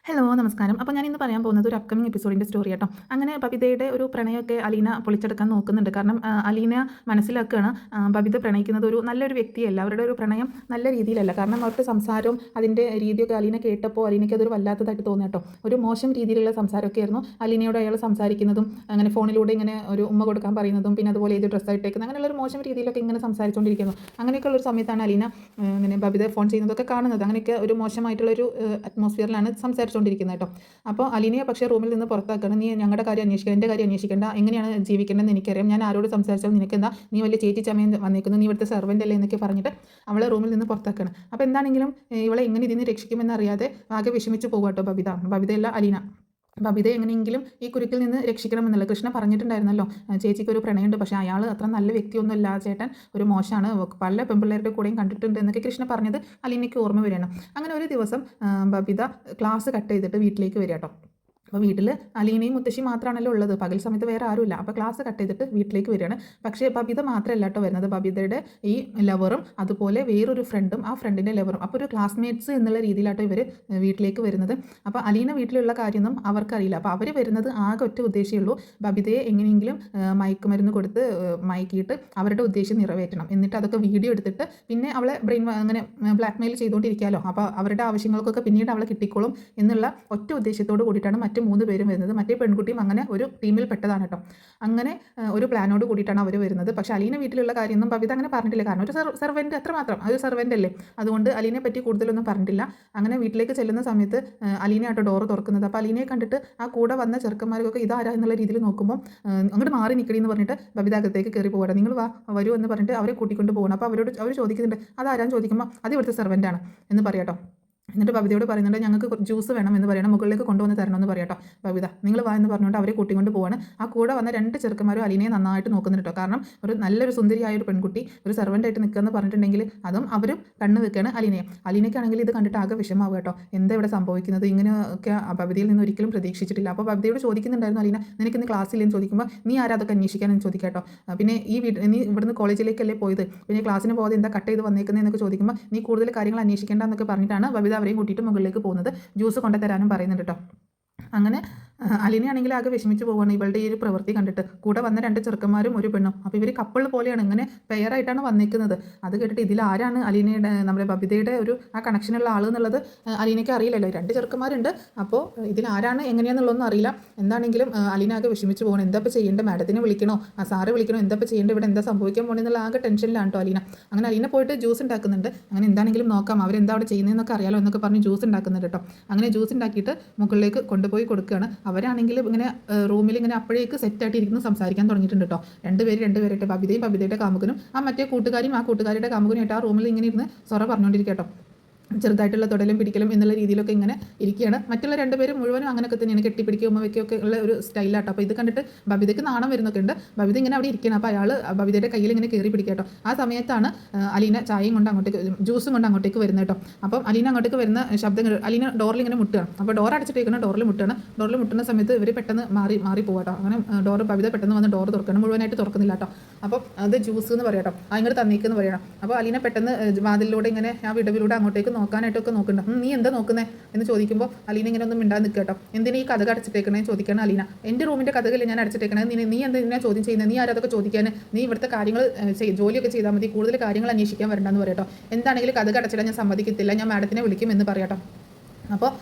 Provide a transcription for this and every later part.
Hello നമസ്കാരം. അപ്പോൾ ഞാൻ ഇന്ന് പറയാൻ പോകുന്നത് ഒരു അപ്കമിംഗ് എപ്പിസോഡിൻ്റെ സ്റ്റോറി കേട്ടോ. അങ്ങനെ ബബിതയുടെ ഒരു പ്രണയമൊക്കെ അലീന പൊളിച്ചെടുക്കാൻ നോക്കുന്നുണ്ട്. കാരണം അലീന മനസ്സിലാക്കുകയാണ് ബബിത പ്രണയിക്കുന്നത് ഒരു നല്ലൊരു വ്യക്തിയല്ല. അവരുടെ ഒരു പ്രണയം നല്ല രീതിയിലല്ല. കാരണം അവരുടെ സംസാരവും അതിൻ്റെ രീതിയൊക്കെ അലീന കേട്ടപ്പോൾ അലീനയ്ക്ക് അതൊരു വല്ലാത്തതായിട്ട് തോന്നി കേട്ടോ. ഒരു മോശം രീതിയിലുള്ള സംസാരമൊക്കെ ആയിരുന്നു അലീനയോട് അയാൾ സംസാരിക്കുന്നതും അങ്ങനെ ഫോണിലൂടെ ഇങ്ങനെ ഒരു ഉമ്മ കൊടുക്കാൻ പറയുന്നതും പിന്നെ അതുപോലെ ഏത് ഡ്രസ്സ് ഇട്ടേക്കുന്നത് അങ്ങനെയുള്ള ഒരു മോശം രീതിയിലൊക്കെ ഇങ്ങനെ സംസാരിച്ചുകൊണ്ടിരിക്കുന്നു. അങ്ങനെയൊക്കെയുള്ളൊരു സമയത്താണ് അലീന ഇങ്ങനെ ബബിത ഫോൺ ചെയ്യുന്നതൊക്കെ കാണുന്നത്. അങ്ങനെയൊക്കെ ഒരു മോശമായിട്ടുള്ളൊരു അറ്റ്മോസ്ഫിയറിലാണ് സംസാരിച്ചുകൊണ്ടിരിക്കുന്നത് കേട്ടോ. അപ്പോൾ അലീനയെ പക്ഷേ റൂമിൽ നിന്ന് പുറത്താക്കണം. നീ ഞങ്ങളുടെ കാര്യം അന്വേഷിക്കണം, എൻ്റെ കാര്യം അന്വേഷിക്കേണ്ട, എങ്ങനെയാണ് ജീവിക്കേണ്ടതെന്ന് എനിക്കറിയാം, ഞാൻ ആരോട് സംസാരിച്ചാൽ നിനക്കെന്താ, നീ വലിയ ചേച്ചി ചമയം വന്നേക്കുന്നു, നീ ഇവിടുത്തെ സെർവൻ്റ് അല്ലേ എന്നൊക്കെ പറഞ്ഞിട്ട് അവളെ റൂമിൽ നിന്ന് പുറത്താക്കണം. അപ്പോൾ എന്താണെങ്കിലും ഇവളെ എങ്ങനെ ഇതിന് രക്ഷിക്കുമെന്നറിയാതെ ആകെ വിഷമിച്ച് പോകും കേട്ടോ ബബിതയല്ല അലീന. ബബിതയെ എങ്ങനെയെങ്കിലും ഈ കുരുക്കിൽ നിന്ന് രക്ഷിക്കണമെന്നുള്ള കൃഷ്ണ പറഞ്ഞിട്ടുണ്ടായിരുന്നല്ലോ, ചേച്ചിക്ക് ഒരു പ്രണയമുണ്ട്, പക്ഷേ അയാൾ അത്ര നല്ല വ്യക്തിയൊന്നുമല്ല, ചേട്ടൻ ഒരു മോശമാണ്, പല പെൺപിള്ളേരുടെ കൂടെയും കണ്ടിട്ടുണ്ട് എന്നൊക്കെ കൃഷ്ണ പറഞ്ഞത് അലീനയ്ക്ക് ഓർമ്മ വരികയാണ്. അങ്ങനെ ഒരു ദിവസം ബബിത ക്ലാസ് കട്ട് ചെയ്തിട്ട് വീട്ടിലേക്ക് വരിക കേട്ടോ. അപ്പോൾ വീട്ടിൽ അലീനയും മുത്തശ്ശി മാത്രമാണല്ലോ ഉള്ളത്, പകൽ സമയത്ത് വേറെ ആരുമില്ല. അപ്പോൾ ക്ലാസ് കട്ട് ചെയ്തിട്ട് വീട്ടിലേക്ക് വരികയാണ്. പക്ഷേ ബബിത മാത്രമല്ല കേട്ടോ വരുന്നത്, ബബിതയുടെ ഈ ലവറും അതുപോലെ വേറൊരു ഫ്രണ്ടും ആ ഫ്രണ്ടിൻ്റെ ലവറും, അപ്പോൾ ഒരു ക്ലാസ്മേറ്റ്സ് എന്നുള്ള രീതിയിലാട്ടോ ഇവർ വീട്ടിലേക്ക് വരുന്നത്. അപ്പോൾ അലീന വീട്ടിലുള്ള കാര്യമൊന്നും അവർക്കറിയില്ല. അപ്പോൾ അവർ വരുന്നത് ആകെ ഒറ്റ ഉദ്ദേശമേ ഉള്ളൂ, ബബിതയെ എങ്ങനെയെങ്കിലും മയക്കുമരുന്ന് കൊടുത്ത് മയക്കിയിട്ട് അവരുടെ ഉദ്ദേശം നിറവേറ്റണം, എന്നിട്ട് അതൊക്കെ വീഡിയോ എടുത്തിട്ട് പിന്നെ അവളെ അങ്ങനെ ബ്ലാക്ക് മെയിൽ ചെയ്തുകൊണ്ടിരിക്കാമല്ലോ, അപ്പോൾ അവരുടെ ആവശ്യങ്ങൾക്കൊക്കെ പിന്നീട് അവളെ കിട്ടിക്കോളും എന്നുള്ള ഒറ്റ ഉദ്ദേശത്തോട് കൂടിയിട്ടാണ് മറ്റ് 3 പേരും വരുന്നത്. മറ്റേ പെൺകുട്ടിയും അങ്ങനെ ഒരു ടീമിൽ പെട്ടതാണ് കേട്ടോ. അങ്ങനെ ഒരു പ്ലാനോട് കൂടിയിട്ടാണ് അവർ വരുന്നത്. പക്ഷേ അലീന വീട്ടിലുള്ള കാര്യമൊന്നും ബബിത അങ്ങനെ പറഞ്ഞിട്ടില്ല. കാരണം ഒരു സെർവൻറ്റ് അത്രമാത്രം, ഒരു സെർവൻ്റ് അല്ലേ, അതുകൊണ്ട് അലീനയെ പറ്റി കൂടുതലൊന്നും പറഞ്ഞിട്ടില്ല. അങ്ങനെ വീട്ടിലേക്ക് ചെല്ലുന്ന സമയത്ത് അലീന ആട്ടോ ഡോറ് തുറക്കുന്നത്. അപ്പോൾ അലീനയെ കണ്ടിട്ട് ആ കൂടെ വന്ന ചെറുക്കന്മാർക്കൊക്കെ ഇതാരാ എന്നുള്ള രീതിയിൽ നോക്കുമ്പോൾ അങ്ങോട്ട് മാറി നിൽക്കണി എന്ന് പറഞ്ഞിട്ട് ബബിത അകത്തേക്ക് കയറി പോകണം. നിങ്ങൾ വരൂ എന്ന് പറഞ്ഞിട്ട് അവരെ കൂട്ടിക്കൊണ്ട് പോകണം. അപ്പോൾ അവർ ചോദിക്കുന്നുണ്ട് അതാരാന്ന് ചോദിക്കുമ്പോൾ അത് ഇവിടുത്തെ സെർവൻ്റാണ് എന്ന് പറയാട്ടോ. എന്നിട്ട് ബബിതയോട് പറയുന്നുണ്ട് ഞങ്ങൾക്ക് ജ്യൂസ് വേണം എന്ന് പറയണം, മുകളിലേക്ക് കൊണ്ടുവന്ന് തരണമെന്ന് പറയാട്ടോ. ബബിത നിങ്ങൾ വാ എന്ന് പറഞ്ഞുകൊണ്ട് അവരെ കൂട്ടിക്കൊണ്ട് പോവാണ്. ആ കൂടെ വന്ന 2 ചെറുക്കന്മാരും അലീനയെ നന്നായിട്ട് നോക്കുന്നുണ്ട് കേട്ടോ. കാരണം ഒരു നല്ലൊരു സുന്ദരിയായ ഒരു പെൺകുട്ടി ഒരു സെർവൻ്റായിട്ട് നിൽക്കുകയെന്ന് പറഞ്ഞിട്ടുണ്ടെങ്കിൽ അതും അവരും കണ്ണ് വെക്കുകയാണ് അലീനയെ. അലീനയ്ക്കാണെങ്കിൽ ഇത് കണ്ടിട്ട് ആകെ വിഷമാവുക കേട്ടോ. എന്താ ഇവിടെ സംഭവിക്കുന്നത്, ഇങ്ങനെയൊക്കെ ബബിതയിൽ നിന്ന് ഒരിക്കലും പ്രതീക്ഷിച്ചിട്ടില്ല. അപ്പോൾ ബബിതയോട് ചോദിക്കുന്നുണ്ടായിരുന്നു അലീന, നിനക്കിന്ന് ക്ലാസ്സില്ലെന്ന് ചോദിക്കുമ്പോൾ നീ ആരാ അതൊക്കെ അന്വേഷിക്കാനെന്ന് ചോദിക്കാട്ടോ. പിന്നെ നീ ഇവിടുന്ന് കോളേജിലേക്കല്ലേ പോയത്, പിന്നെ ക്ലാസ്സിന് പോകാതെ എന്താ കട്ട് ചെയ്ത് വന്നേക്കുന്നതെന്നൊക്കെ ചോദിക്കുമ്പോൾ നീ കൂടുതൽ കാര്യങ്ങൾ അന്വേഷിക്കേണ്ട എന്നൊക്കെ പറഞ്ഞിട്ടാണ് ബബിത അവരെയും കൂട്ടിയിട്ട് മുകളിലേക്ക് പോകുന്നത്. ജ്യൂസ് കൊണ്ടുതരാനും പറയുന്നുണ്ട് കേട്ടോ. അങ്ങനെ അലീനയാണെങ്കിൽ ആകെ വിഷമിച്ച് പോവുകയാണ് ഇവളുടെ ഈ ഒരു പ്രവൃത്തി കണ്ടിട്ട്. കൂടെ വന്ന 2 ചെറുക്കന്മാരും ഒരു പെണ്ണും, അപ്പോൾ ഇവർ കപ്പിൾ പോലെയാണ്, ഇങ്ങനെ പെയറായിട്ടാണ് വന്നിരിക്കുന്നത്. അത് കേട്ടിട്ട് ഇതിൽ ആരാണ് അലീനയുടെ നമ്മുടെ ബബിതയുടെ ഒരു ആ കണക്ഷനുള്ള ആൾ എന്നുള്ളത് അലീനയ്ക്ക് അറിയില്ലല്ലോ. 2 ചെറുക്കന്മാരുണ്ട്, അപ്പോൾ ഇതിൽ ആരാണ് എങ്ങനെയാണെന്നുള്ളതൊന്നും അറിയില്ല. എന്താണെങ്കിലും അലീന ആകെ വിഷമിച്ച് പോകണം. എന്താ ഇപ്പോൾ ചെയ്യേണ്ടത്, മാഡത്തിനെ വിളിക്കണോ സാറ് വിളിക്കണോ, എന്താ ഇപ്പോൾ ചെയ്യേണ്ടത്, ഇവിടെ എന്താ സംഭവിക്കാൻ പോകണമെന്നുള്ള ആകെ ടെൻഷനിലാണ് കേട്ടോ അലീന. അങ്ങനെ അലീന പോയിട്ട് ജ്യൂസ് ഉണ്ടാക്കുന്നുണ്ട്. അങ്ങനെ എന്താണെങ്കിലും നോക്കാം, അവരെന്താ അവിടെ ചെയ്യുന്നതെന്നൊക്കെ അറിയാലോ എന്നൊക്കെ പറഞ്ഞ് ജ്യൂസ് ഉണ്ടാക്കുന്നുണ്ട് കേട്ടോ. അങ്ങനെ ജ്യൂസ് ഉണ്ടാക്കിയിട്ട് മുകളിലേക്ക് കൊണ്ടുപോയി കൊടുക്കുകയാണ്. അവരാണെങ്കിൽ ഇങ്ങനെ റൂമിൽ ഇങ്ങനെ അപ്പോഴേക്ക് സെറ്റായിട്ടിരിക്കുന്നു, സംസാരിക്കാൻ തുടങ്ങിയിട്ടുണ്ട് കേട്ടോ. 2 പേരായിട്ട് ബബിതയും ബബിതയുടെ കാമുകനും ആ മറ്റേ കൂട്ടുകാരും ആ കൂട്ടുകാരുടെ കാമുകനുമായിട്ട് ആ റൂമിൽ ഇങ്ങനെ ഇരുന്ന് സൊറ പറഞ്ഞുകൊണ്ടിരിക്കുക കേട്ടോ. ചെറുതായിട്ടുള്ള തൊടലും പിടിക്കലും എന്നുള്ള രീതിയിലൊക്കെ ഇങ്ങനെ ഇരിക്കുകയാണ്. മറ്റുള്ള 2 പേരും മുഴുവനും അങ്ങനെയൊക്കെ തന്നെയാണ്, കെട്ടിപ്പിടിക്കുക ഉമ്മ വയ്ക്കുകയൊക്കെ ഉള്ള ഒരു സ്റ്റൈലാട്ടോ. അപ്പോൾ ഇത് കണ്ടിട്ട് ബബിതയ്ക്ക് നാണം വരുന്നൊക്കെ ഉണ്ട്. ബബിത ഇങ്ങനെ അവിടെ ഇരിക്കണം. അപ്പോൾ അയാൾ ബബിതയുടെ കയ്യിൽ ഇങ്ങനെ കയറി പിടിക്കുക കേട്ടോ. ആ സമയത്താണ് അലീന ചായയും കൊണ്ട് അങ്ങോട്ടേക്ക് ജ്യൂസും കൊണ്ട് അങ്ങോട്ടേക്ക് വരുന്നത് കേട്ടോ. അപ്പം അലീന അങ്ങോട്ടേക്ക് വരുന്ന ശബ്ദങ്ങൾ അലീന ഡോറിൽ ഇങ്ങനെ മുട്ടുകയാണ്. അപ്പോൾ ഡോർ അടച്ചിട്ടേക്കണം, ഡോറിൽ മുട്ടുന്ന സമയത്ത് ഇവർ പെട്ടെന്ന് മാറി പോകാട്ടോ. അങ്ങനെ ബബിത പെട്ടെന്ന് വന്ന് ഡോർ തുറക്കണം, മുഴുവനായിട്ട് തുറക്കുന്നില്ല കേട്ടോ. അപ്പോൾ അത് ജ്യൂസ് എന്ന് പറയാം കേട്ടോ, അങ്ങോട്ട് തന്നേക്കെന്ന് പറയണം. അപ്പോൾ അലീന പെട്ടെന്ന് വാതിലിലൂടെ ഇങ്ങനെ ആ വിടവിലൂടെ അങ്ങോട്ടേക്ക് നോക്കാനായിട്ടൊക്കെ നോക്കുന്നുണ്ട്. നീ എന്താ നോക്കുന്നത് എന്ന് ചോദിക്കുമ്പോൾ അലീന ഇങ്ങനെ ഒന്നും മിണ്ടാതെ നിൽക്കുക കേട്ടോ. എന്തിനാ ഈ കഥ അടച്ചിട്ടേക്കണേ ചോദിക്കണം അലീന. എൻ്റെ റൂമിൻ്റെ കഥകളിൽ ഞാൻ അടച്ചിട്ടേക്കണേ, നീ എന്തിനാ ചോദ്യം ചെയ്യുന്നത്, നീ ആരതൊക്കെ ചോദിക്കാൻ, നീ ഇവിടുത്തെ കാര്യങ്ങൾ ജോലിയൊക്കെ ചെയ്താൽ മതി, കൂടുതൽ കാര്യങ്ങൾ അന്വേഷിക്കാൻ വരണ്ടെന്ന് പറയട്ടോ. എന്താണെങ്കിലും കഥ അടച്ചിടാൻ ഞാൻ സമ്മതിക്കത്തില്ല, ഞാൻ മാഡത്തിനെ വിളിക്കും എന്ന് പറയാട്ടോ. അപ്പോൾ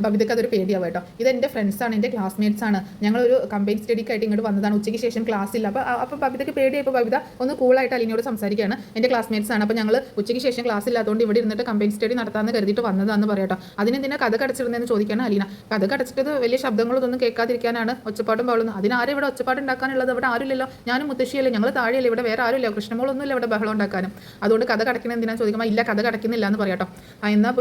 ബബിതയ്ക്ക് അതൊരു പേടിയാവും കേട്ടോ. ഇതെൻ്റെ ഫ്രണ്ട്സാണ്, എൻ്റെ ക്ലാസ്മേറ്റ്സ് ആണ്, ഞങ്ങളൊരു കമ്പൈൻ സ്റ്റഡിക്കായിട്ട് ഇങ്ങോട്ട് വന്നതാണ്, ഉച്ചയ്ക്ക് ശേഷം ക്ലാസ് ഇല്ല. അപ്പോൾ ബബിതയ്ക്ക് പേടിയായപ്പോൾ ബബിത ഒന്ന് കൂളായിട്ട് അലീനയോട് സംസാരിക്കുകയാണ്. എൻ്റെ ക്ലാസ്മേറ്റ്സ് ആണ്, അപ്പോൾ ഞങ്ങൾ ഉച്ചയ്ക്ക് ശേഷം ക്ലാസ് ഇല്ലാത്തതുകൊണ്ട് ഇവിടെ ഇരുന്നിട്ട് കമ്പൈൻ സ്റ്റഡി നടത്താമെന്ന് കരുതിയിട്ട് വന്നതാണെന്ന് പറയട്ടോ. അതിനെന്തിനാ കഥ അടച്ചിടുന്നതെന്ന് ചോദിക്കുകയാണ് അലീന. കഥ അടച്ചിട്ടത് വലിയ ശബ്ദങ്ങളൊന്നും കേൾക്കാതിരിക്കാനാണ്, ഒച്ചപ്പാടും പാടുന്നു. അതിനാരും ഇവിടെ ഒച്ചപ്പാട് ഉണ്ടാക്കാനുള്ളത്, ഇവിടെ ആരുമില്ലല്ലോ, ഞാനും മുത്തശ്ശിയല്ലേ, ഞങ്ങൾ താഴെയല്ലേ, ഇവിടെ വേറെ ആരുമില്ല, കൃഷ്ണമോളൊന്നുമില്ല ഇവിടെ ബഹളം ഉണ്ടാക്കാനും, അതുകൊണ്ട് കഥ അടയ്ക്കുന്നത് എന്തിനാന്ന് ചോദിക്കുമ്പോൾ ഇല്ല കഥ അടയ്ക്കുന്നില്ല എന്ന് പറയാട്ടോ. എന്നാൽ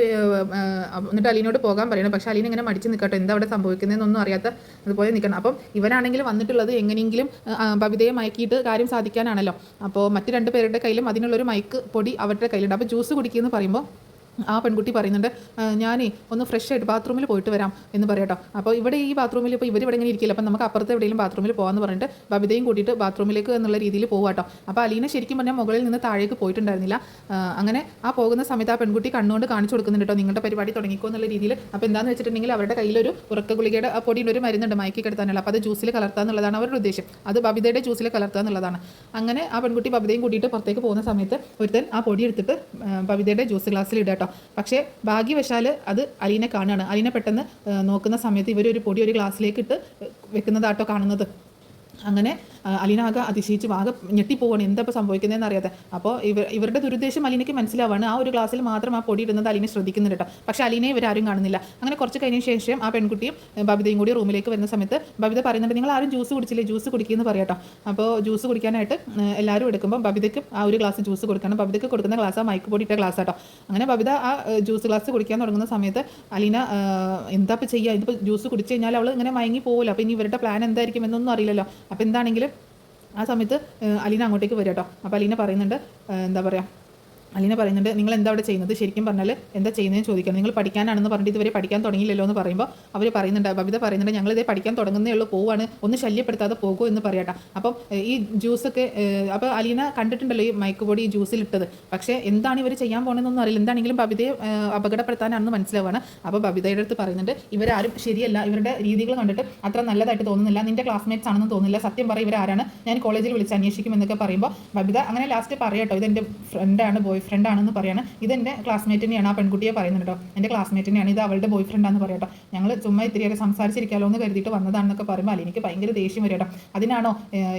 എന്നിട്ട് അലീനോട് പോകാൻ പറയണം. പക്ഷേ അലീന ഇങ്ങനെ മടിച്ച് നിൽക്കട്ടെ, എന്താ അവിടെ സംഭവിക്കുന്നതെന്നൊന്നും അറിയാത്ത അതുപോലെ നിൽക്കണം. അപ്പം ഇവരാണെങ്കിൽ വന്നിട്ടുള്ളത് എങ്ങനെയെങ്കിലും ബബിതയെ മയക്കിയിട്ട് കാര്യം സാധിക്കാനാണല്ലോ. അപ്പോൾ മറ്റ് 2 പേരുടെ കയ്യിലും അതിനുള്ളൊരു മയക്ക് പൊടി അവരുടെ കയ്യിലുണ്ട്. അപ്പോൾ ജ്യൂസ് കുടിക്കുമെന്ന് പറയുമ്പോൾ ആ പെൺകുട്ടി പറയുന്നുണ്ട് ഞാനേ ഒന്ന് ഫ്രഷ് ആയിട്ട് ബാത്റൂമിൽ പോയിട്ട് വരാം എന്ന് പറയാട്ടോ. അപ്പോൾ ഇവിടെ ഈ ബാത്റൂമിൽ ഇപ്പോൾ ഇവർ ഇവിടെ ഇങ്ങനെ ഇരിക്കില്ല, അപ്പം നമുക്ക് അപ്പുറത്ത് എവിടെയെങ്കിലും ബാത്റൂമിൽ പോകാമെന്ന് പറഞ്ഞിട്ട് ബബിതയും കൂട്ടിയിട്ട് ബാത്റൂമിലേക്ക് എന്നുള്ള രീതിയിൽ പോകാട്ടോ. അപ്പോൾ അലീന ശരിക്കും പറഞ്ഞാൽ മുകളിൽ നിന്ന് താഴേക്ക് പോയിട്ടുണ്ടായിരുന്നില്ല. അങ്ങനെ ആ പോകുന്ന സമയത്ത് ആ പെൺകുട്ടി കണ്ണുകൊണ്ട് കാണിച്ചു കൊടുക്കുന്നുണ്ട് കേട്ടോ, നിങ്ങളുടെ പരിപാടി തുടങ്ങിക്കോ എന്നുള്ള രീതിയിൽ. അപ്പോൾ എന്താണെന്ന് വെച്ചിട്ടുണ്ടെങ്കിൽ അവരുടെ കയ്യിലൊരു ഉറക്ക ഗുളികയുടെ പൊടിയുടെ ഒരു മരുന്നുണ്ട് മയക്കി കിടത്താനുള്ള. അപ്പോൾ അത് ജ്യൂസിൽ കലർത്തുക എന്നുള്ളതാണ് അവരുടെ ഉദ്ദേശം. അത് ബബിതയുടെ ജ്യൂസിൽ കലർത്തുക എന്നുള്ളതാണ്. അങ്ങനെ ആ പെൺകുട്ടി ബബിതയും കൂട്ടിയിട്ട് പുറത്തേക്ക് പോകുന്ന സമയത്ത് ഒരുത്തൻ ആ പൊടി എടുത്തിട്ട് ബബിതയുടെ ജ്യൂസ് ഗ്ലാസ്സിൽ ഇടാട്ടോ. പക്ഷേ ഭാഗ്യവശാൽ അത് അലീനെ കാണുകയാണ്. അലീന പെട്ടെന്ന് നോക്കുന്ന സമയത്ത് ഇവരൊരു പൊടി ഒരു ഗ്ലാസ്സിലേക്ക് ഇട്ട് വെക്കുന്നതാട്ടോ കാണുന്നത്. അങ്ങനെ അലീന ആകെ അതിശയിച്ച് ആകെ ഞെട്ടിപ്പോവാണ്, എന്താ ഇപ്പോൾ സംഭവിക്കുന്നതെന്ന് അറിയാതെ. അപ്പോൾ ഇവരുടെ ദുരുദ്ദേശം അലീനയ്ക്ക് മനസ്സിലാവാണ്. ആ ഒരു ഗ്ലാസ്സിൽ മാത്രം ആ പൊടി ഇടുന്നത് അലീനെ ശ്രദ്ധിക്കുന്നുണ്ട് കേട്ടോ. പക്ഷേ അലീനയെ ഇവരാരും കാണുന്നില്ല. അങ്ങനെ കുറച്ച് കഴിഞ്ഞ ശേഷം ആ പെൺകുട്ടിയും ബബിതയും കൂടി റൂമിലേക്ക് വരുന്ന സമയത്ത് ബബിത പറയുന്നുണ്ട്, നിങ്ങൾ ആരും ജ്യൂസ് കുടിച്ചില്ലേ, ജ്യൂസ് കുടിക്കുമെന്ന് പറയാട്ടോ. അപ്പോൾ ജ്യൂസ് കുടിക്കാനായിട്ട് എല്ലാവരും എടുക്കുമ്പോൾ ബബിതയ്ക്ക് ആ ഒരു ഗ്ലാസ് ജ്യൂസ് കൊടുക്കണം. ബബിതയ്ക്ക് കൊടുക്കുന്ന ഗ്ലാസ് ആ മയക്ക് പൊടി ഇട്ട ഗ്ലാസ് ആട്ടോ. അങ്ങനെ ബബിത ആ ജ്യൂസ് ഗ്ലാസ് കുടിക്കാൻ തുടങ്ങുന്ന സമയത്ത് അലീന എന്താ ഇപ്പോൾ ചെയ്യുക, ഇതിപ്പോൾ ജ്യൂസ് കുടിച്ച് കഴിഞ്ഞാൽ അവൾ ഇങ്ങനെ മയങ്ങി പോകുമല്ലോ. അപ്പോൾ ഇനി ഇവരുടെ പ്ലാൻ എന്തായിരിക്കും എന്നൊന്നും അറിയില്ലല്ലോ. അപ്പോൾ എന്താണെങ്കിലും ആ സമയത്ത് അലീന അങ്ങോട്ടേക്ക് വരും കേട്ടോ. അപ്പോൾ അലീന പറയുന്നുണ്ട്, എന്താ പറയുക, അലീന പറയുന്നുണ്ട്, നിങ്ങൾ എന്താ അവിടെ ചെയ്യുന്നത്, ശരിക്കും പറഞ്ഞാൽ എന്താ ചെയ്യുന്നതെന്ന് ചോദിക്കണം. നിങ്ങൾ പഠിക്കാനാണെന്ന് പറഞ്ഞിട്ട് ഇതുവരെ പഠിക്കാൻ തുടങ്ങിയില്ലല്ലോ എന്ന് പറയുമ്പോൾ അവർ പറയുന്നുണ്ട്, ബബിത പറയുന്നുണ്ട്, ഞങ്ങളിതേ പഠിക്കാൻ തുടങ്ങുന്നേ ഉള്ളൂ, പോവാണ്, ഒന്ന് ശല്യപ്പെടുത്താതെ പോകുമോ എന്ന് പറയാട്ടോ. അപ്പം ഈ ജ്യൂസൊക്കെ അപ്പോൾ അലീന കണ്ടിട്ടുണ്ടല്ലോ ഈ മയക്കുപൊടി ഈ ജ്യൂസിലിട്ടത്. പക്ഷേ എന്താണ് ഇവർ ചെയ്യാൻ പോകുന്നതെന്നൊന്നും അറിയില്ല. എന്താണെങ്കിലും ബബിതയെ അപകടപ്പെടുത്താനാണെന്ന് മനസ്സിലാവാണ്. അപ്പോൾ ബബിതയുടെ അടുത്ത് പറയുന്നുണ്ട്, ഇവരാരും ശരിയല്ല, ഇവരുടെ രീതികൾ കണ്ടിട്ട് അത്ര നല്ലതായിട്ട് തോന്നുന്നില്ല, നിന്റെ ക്ലാസ്മേറ്റ്സ് ആണെന്ന് തോന്നുന്നില്ല, സത്യം പറയും ഇവരാരാണ്, ഞാൻ കോളേജിൽ വിളിച്ച് അന്വേഷിക്കും എന്നൊക്കെ പറയുമ്പോൾ ബബിത അങ്ങനെ ലാസ്റ്റ് പറയാട്ടോ, ഇതെൻ്റെ ഫ്രണ്ടാണ്, ബോയ് ഫ്രണ്ട് ആണെന്ന് പറയാണ്. ഇതെൻ്റെ ക്ലാസ്മേറ്റിനെയാണ്, ആ പെൺകുട്ടിയെ പറയുന്നുണ്ട് കേട്ടോ, എൻ്റെ ക്ലാസ്മേറ്റിനെയാണ്, ഇത് അവളുടെ ബോയ് ഫ്രണ്ടാണെന്ന് പറയാട്ടോ. ഞങ്ങൾ ചുമ്മാ ഇത്തിരിയൊക്കെ സംസാരിച്ചിരിക്കാമല്ലോ എന്ന് കരുതിയിട്ട് വന്നതാണെന്നൊക്കെ പറയുമ്പോൾ അലീനയ്ക്ക് ഭയങ്കര ദേഷ്യം വരും കേട്ടോ. അതിനാണോ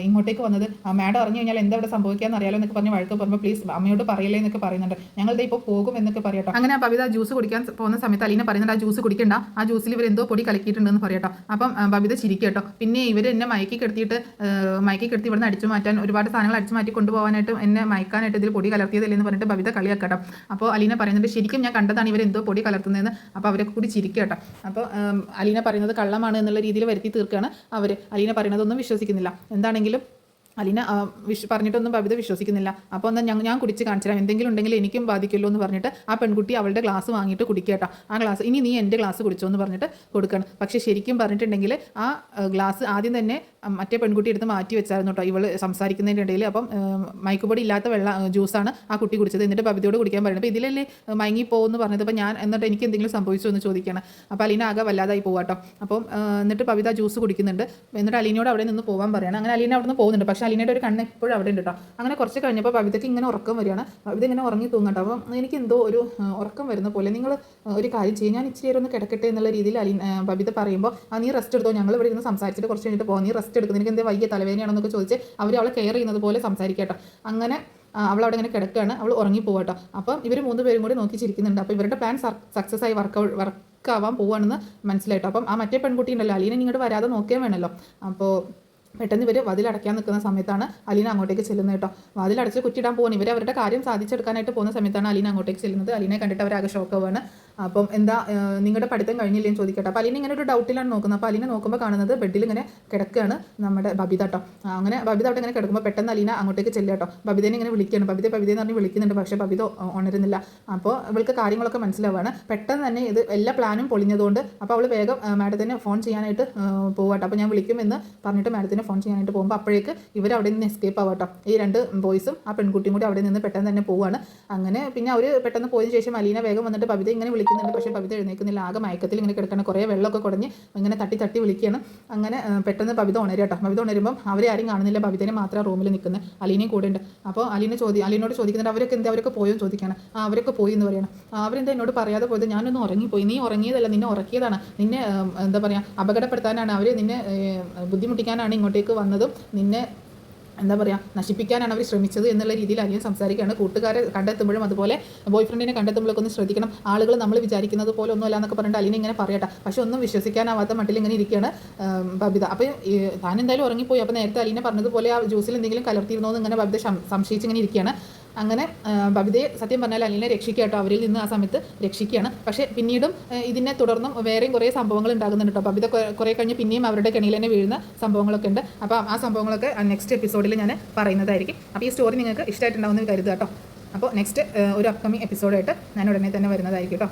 ഇങ്ങോട്ടേക്ക് വന്നത്, മാഡം അറിഞ്ഞു കഴിഞ്ഞാൽ എന്താ ഇവിടെ സംഭവിക്കാമെന്ന് അറിയാലോ എന്നൊക്കെ പറഞ്ഞ് വഴക്ക് പറയുമ്പോൾ പ്ലീസ് അമ്മയോട് പറയില്ലേ എന്നൊക്കെ പറയുന്നുണ്ട്. ഞങ്ങളുടെ ഇപ്പോൾ പോകും എന്നൊക്കെ പറയട്ടോ. അങ്ങനെ ബബിത ജ്യൂസ് കുടിക്കാൻ പോകുന്ന സമയത്ത് അലീന പറയുന്നുണ്ട്, ആ ജ്യൂസ് കുടിക്കണ്ട, ആ ജ്യൂസിൽ ഇവർ എന്തോ പൊടി കലക്കിയിട്ടുണ്ടെന്ന് പറയട്ടോ. അപ്പം ബബിത ചിരിക്കും കേട്ടോ. പിന്നെ ഇവർ എന്നെ മയക്കി കിടത്തി ഇവിടുന്ന് അടിച്ചു മാറ്റാൻ ഒരുപാട് സാധനങ്ങൾ അടിച്ചു മാറ്റി കൊണ്ടുപോകാനായിട്ട് എന്നെ മയക്കാനായിട്ട് ഇതിൽ പൊടി കലർത്തിയതല്ലേ എന്ന് പറഞ്ഞിട്ട് ബബിത കളിയാക്കട്ടോ. അപ്പോൾ അലീന പറയുന്നുണ്ട്, ശരിക്കും ഞാൻ കണ്ടതാണ് ഇവരെന്തോ പൊടി കലർത്തുന്നതെന്ന്. അപ്പോൾ അവരെ കൂടി ചിരിക്കുക കേട്ടോ. അപ്പോൾ അലീന പറയുന്നത് കള്ളമാണ് എന്നുള്ള രീതിയിൽ വരുത്തി തീർക്കുകയാണ് അവർ. അലീന പറയുന്നതൊന്നും വിശ്വസിക്കുന്നില്ല. എന്താണെങ്കിലും അലീന പറഞ്ഞിട്ടൊന്നും ബബിത വിശ്വസിക്കുന്നില്ല. അപ്പോൾ എന്നാൽ ഞാൻ കുടിച്ച് കാണിച്ചു തരാം, എന്തെങ്കിലും ഉണ്ടെങ്കിൽ എനിക്കും ബാധിക്കുമല്ലോ എന്ന് പറഞ്ഞിട്ട് ആ പെൺകുട്ടി അവളുടെ ഗ്ലാസ് വാങ്ങിയിട്ട് കുടിക്കുക കേട്ടോ. ആ ഗ്ലാസ് ഇനി നീ എൻ്റെ ഗ്ലാസ് കുടിച്ചോ എന്ന് പറഞ്ഞിട്ട് കൊടുക്കണം. പക്ഷേ ശരിക്കും പറഞ്ഞിട്ടുണ്ടെങ്കിൽ ആ ഗ്ലാസ് ആദ്യം തന്നെ മറ്റേ പെൺകുട്ടി എടുത്ത് മാറ്റി വെച്ചായിരുന്നു കേട്ടോ ഇവൾ സംസാരിക്കുന്നതിൻ്റെ ഇടയിൽ. അപ്പം മയക്കുപൊടി ഇല്ലാത്ത ജ്യൂസാണ് ആ കുട്ടി കുടിച്ചത്. എന്നിട്ട് ബബിതയോട് കുടിക്കാൻ പറയുന്നത്. അപ്പോൾ ഇതിലല്ലേ മയങ്ങി പോകുമെന്ന് പറഞ്ഞത്. അപ്പോൾ ഞാൻ എന്നിട്ട് എനിക്ക് എന്തെങ്കിലും സംഭവിച്ചു എന്ന് ചോദിക്കണം. അപ്പോൾ അലീന ആകെ വല്ലാതായി പോകാട്ടോ. അപ്പം എന്നിട്ട് ബബിത ജ്യൂസ് കുടിക്കുന്നുണ്ട്. എന്നിട്ട് അലീനയോട് അവിടെ നിന്ന് പോകാൻ പറയണം. അങ്ങനെ അലീന അവിടെ നിന്ന് പോകുന്നുണ്ട്. പക്ഷേ അലീനയുടെ ഒരു കണ്ണ് എപ്പോഴും അവിടെ ഉണ്ട് കേട്ടോ. അങ്ങനെ കുറച്ച് കഴിഞ്ഞപ്പോൾ ബബിതയ്ക്ക് ഇങ്ങനെ ഉറക്കം വരികയാണ്. ബബിത ഇങ്ങനെ ഉറങ്ങി തൂങ്ങട്ടോ. അപ്പം എനിക്ക് എന്തോ ഒരു ഉറക്കം വരുന്ന പോലെ, നിങ്ങൾ ഒരു കാര്യം ചെയ്യും, ഞാൻ ഇച്ചിരി നേരം ഒന്ന് കിടക്കട്ടെ എന്നുള്ള രീതിയിൽ ബബിത പറയുമ്പോൾ നീ റെസ്റ്റ് എടുത്തോ, ഞങ്ങൾ ഇവിടെ ഇരുന്ന് സംസാരിച്ചിട്ട് കുറച്ച് കഴിഞ്ഞിട്ട് പോകും, നീ റെസ്റ്റ് എടുക്കുന്നു, എനിക്ക് എന്തേ വയ്യ തലവേദനയാണെന്നൊക്കെ ചോദിച്ച് അവളെ കെയർ ചെയ്യുന്നത് പോലെ സംസാരിക്കട്ടോ. അങ്ങനെ അവളവിടെ ഇങ്ങനെ കിടക്കുകയാണ്, അവൾ ഉറങ്ങിപ്പോവാട്ടോ. അപ്പം ഇവർ 3 പേരും കൂടി നോക്കി ചിരിക്കുന്നുണ്ട്. അപ്പോൾ ഇവരുടെ പ്ലാൻ സക്സസ് ആയി വർക്കാവാൻ പോവാണെന്ന് മനസ്സിലായിട്ടോ. അപ്പം ആ മറ്റേ പെൺകുട്ടി ഉണ്ടല്ലോ, അലീന ഇങ്ങോട്ട് വരാതെ നോക്കിയാൽ വേണമല്ലോ. അപ്പോൾ പെട്ടെന്ന് ഇവർ വാതിലടയ്ക്കാൻ നിൽക്കുന്ന സമയത്താണ് അലീന അങ്ങോട്ടേക്ക് ചെല്ലുന്നത് കേട്ടോ. വാതിലടച്ച് കുറ്റിയിടാൻ പോകുന്നു. ഇവർ അവരുടെ കാര്യം സാധിച്ചെടുക്കാനായിട്ട് പോകുന്ന സമയത്താണ് അലീന അങ്ങോട്ടേക്ക് ചെല്ലുന്നത്. അലീനെ കണ്ടിട്ട് അവരാകെ ഷോക്കാവാണ്. അപ്പം എന്താ നിങ്ങളുടെ പഠിത്തം കഴിഞ്ഞില്ലേ എന്ന് ചോദിക്കട്ടെ. അപ്പോൾ അലീന ഇങ്ങനെ ഒരു ഡൗട്ടിലാണ് നോക്കുന്നത്. അപ്പോൾ അലീന നോക്കുമ്പോൾ കാണുന്നത് ബെഡിൽ ഇങ്ങനെ കിടക്കുകയാണ് നമ്മുടെ ബബിത കേട്ടോ. അങ്ങനെ ബബിത അവിടെ ഇങ്ങനെ കിടക്കുമ്പോൾ പെട്ടെന്ന് അലീന അങ്ങോട്ടേക്ക് ചെല്ലുക കേട്ടോ. ബബിതേനെ ഇങ്ങനെ വിളിക്കുകയാണ്. ബബിത എന്ന് പറഞ്ഞ് വിളിക്കുന്നുണ്ട്. പക്ഷേ ബബിത ഉണരുന്നില്ല. അപ്പോൾ ഇവൾക്ക് കാര്യങ്ങളൊക്കെ മനസ്സിലാവുകയാണ്. പെട്ടെന്ന് തന്നെ ഇത് എല്ലാ പ്ലാനും പൊളിഞ്ഞതുകൊണ്ട് അപ്പോൾ അവൾ വേഗം മാഡത്തിന് ഫോൺ ചെയ്യാനായിട്ട് പോവാട്ടോ. അപ്പോൾ ഞാൻ വിളിക്കുമെന്ന് പറഞ്ഞിട്ട് മാഡത്തിന് ഫോൺ ചെയ്യാനായിട്ട് പോകുമ്പോൾ അപ്പോഴേക്ക് ഇവർ അവിടെ നിന്ന് എസ്കേപ്പ് ആവാട്ടോ. ഈ 2 ബോയ്സും ആ പെൺകുട്ടിയും കൂടി അവിടെ നിന്ന് പെട്ടെന്ന് തന്നെ പോവുകയാണ്. അങ്ങനെ പിന്നെ അവർ പെട്ടെന്ന് പോയതിന് ശേഷം അലീന വേഗം വന്നിട്ട് ബബിത ഇങ്ങനെ വിളിക്കുന്നുണ്ട്. പക്ഷേ ബബിത എഴുന്നേൽക്കുന്നില്ല. ആകെ മയക്കത്തിൽ ഇങ്ങനെ കിടക്കണം. കുറേ വെള്ളമൊക്കെ കുടഞ്ഞ് ഇങ്ങനെ തട്ടി വിളിക്കുകയാണ്. അങ്ങനെ പെട്ടെന്ന് ബബിത ഉണരുക കേട്ടോ. ബബിത ഉണരുമ്പം അവരെ ആരും കാണുന്നില്ല. ബബിതനെ മാത്രം റൂമിൽ നിൽക്കുന്നത്. അലീനയും കൂടെ ഉണ്ട്. അപ്പോൾ അലീനോട് ചോദിക്കുന്നുണ്ട്, അവരൊക്കെ പോയോ എന്ന് ചോദിക്കുകയാണ്. അവരൊക്കെ പോയി എന്ന് പറയണം. അവരെന്താ എന്നോട് പറയാതെ പോയത്, ഞാനൊന്ന് ഉറങ്ങിപ്പോയി. നീ ഉറങ്ങിയതല്ല, നിന്നെ ഉറക്കിയതാണ്. നിന്നെ എന്താ പറയുക അപകടപ്പെടുത്താനാണ് അവർ, നിന്നെ ബുദ്ധിമുട്ടിക്കാനാണ് ഇങ്ങോട്ടേക്ക് വന്നതും, നിന്നെ എന്താ പറയുക നശിപ്പിക്കാനാണ് അവർ ശ്രമിച്ചത് എന്നുള്ള രീതിയിൽ അലീന സംസാരിക്കുകയാണ്. കൂട്ടുകാരെ കണ്ടെത്തുമ്പോഴും അതുപോലെ ബോയ് ഫ്രണ്ടിനെ കണ്ടെത്തുമ്പോഴൊക്കെ ഒന്ന് ശ്രദ്ധിക്കണം. ആളുകൾ നമ്മൾ വിചാരിക്കുന്നത് പോലെ ഒന്നുമല്ല എന്നൊക്കെ പറഞ്ഞിട്ട് അലീന ഇങ്ങനെ പറയട്ടെ. പക്ഷെ ഒന്നും വിശ്വസിക്കാനാവാത്ത മട്ടിൽ ഇങ്ങനെ ഇരിക്കുകയാണ് ബബിത. അപ്പോൾ താൻ എന്തായാലും ഉറങ്ങിപ്പോയി. അപ്പോൾ നേരത്തെ അലീന പറഞ്ഞതുപോലെ ആ ജ്യൂസിൽ എന്തെങ്കിലും കലർത്തിയിരുന്നോ എന്ന് ഇങ്ങനെ ബബിത സംശയിച്ചിങ്ങനെ ഇരിക്കുകയാണ്. അങ്ങനെ ബബിതയെ സത്യം പറഞ്ഞാൽ അലീനെ രക്ഷിക്കുക കേട്ടോ. അവരിൽ നിന്ന് ആ സമയത്ത് രക്ഷിക്കുകയാണ്. പക്ഷേ പിന്നീടും ഇതിനെ തുടർന്നും വേറെയും കുറേ സംഭവങ്ങൾ ഉണ്ടാകുന്നുണ്ട് കേട്ടോ. ബബിത കുറേ കഴിഞ്ഞ് പിന്നെയും അവരുടെ കെണിയിൽ തന്നെ വീഴുന്ന സംഭവങ്ങളൊക്കെ ഉണ്ട്. അപ്പോൾ ആ സംഭവങ്ങളൊക്കെ നെക്സ്റ്റ് എപ്പിസോഡിൽ ഞാൻ പറയുന്നതായിരിക്കും. അപ്പോൾ ഈ സ്റ്റോറി നിങ്ങൾക്ക് ഇഷ്ടമായിട്ടുണ്ടാവുമെന്ന് കരുതുക കേട്ടോ. അപ്പോൾ നെക്സ്റ്റ് ഒരു അപ്കമിങ് എപ്പിസോഡായിട്ട് ഞാൻ ഉടനെ തന്നെ വരുന്നതായിരിക്കും കേട്ടോ.